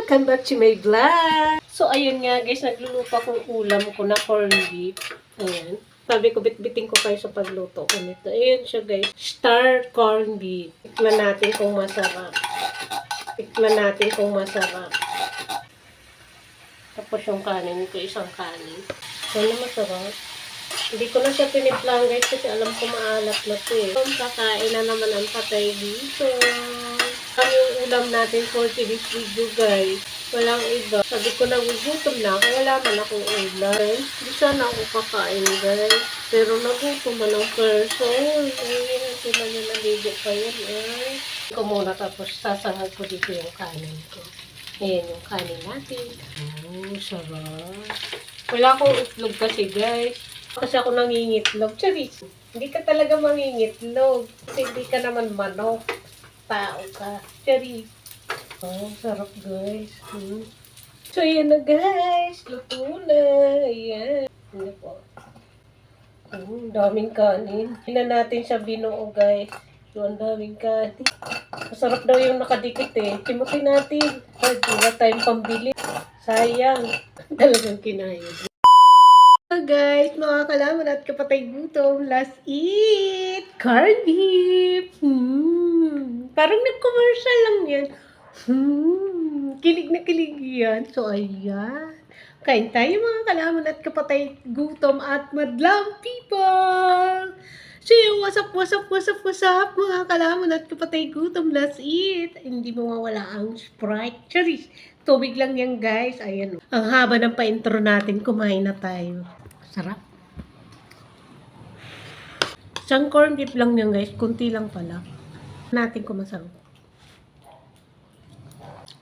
Welcome back to my vlog! So, ayun nga guys, nagluluto akong ulam ko na corned beef. Ayan. Sabi ko, bitbiting ko kayo sa pagluto ko nito. Ayun siya guys. Star corned beef. Tikman natin kung masarap. Tikman natin kung masarap. Tapos yung kanin ko, isang kanin. Sana masarap. Hindi ko na siya piniplang guys kasi alam ko maalat na ito eh. Kakain na naman ang patay dito. Kami yung ulam natin for today's video guys. Walang iba. Sabi ko nagugutom na ako. Wala man akong ulam. Hindi sana ako kakain guys. Pero nagutom man ang person. Ay, sila niya naligo pa yan eh. Ko muna tapos sasangag ko dito yung kanin ko. Ayan yung kanin natin. Oh, sarap. Wala akong itlog kasi guys. Kasi ako nangingitlog. Charis, hindi ka talaga mangingitlog. Kasi hindi ka naman manok. Tao ka. Charis. Oh, sarap guys. So, ayan na guys. Luto na. Ayan. Ano po. Daming kanin. Hindi natin siya binuo guys. So, ang daming kanin. Masarap daw yung nakadikit eh. Timukin natin. Ay, wala tayong pambili. Sayang. Talagang kinayod. Guys, mga kalaman at kapatay gutom, let's eat corned beef. Parang nag-commercial lang yan. Kilig na kilig yan. So, ayan. Kain tayo mga kalaman at kapatay gutom at madlang people. So, what's up, mga kalaman at kapatay gutom, let's eat. Hindi mawawala ang Sprite. Charis, tubig lang yan guys. Ayan. Ang haba ng pa-intro natin, kumain na tayo. Sarap. Isang corned beef lang yan guys. Kunti lang pala. Natin kung masarap.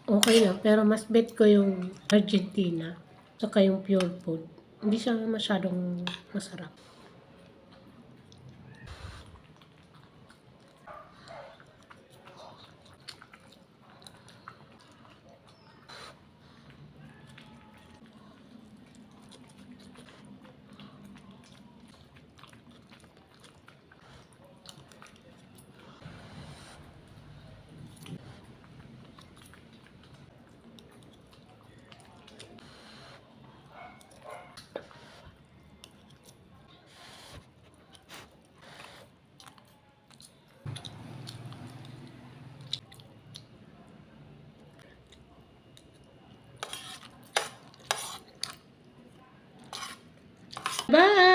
Okay lang. Pero mas bet ko yung Argentina. Saka yung pure food. Hindi siya masyadong masarap. Bye!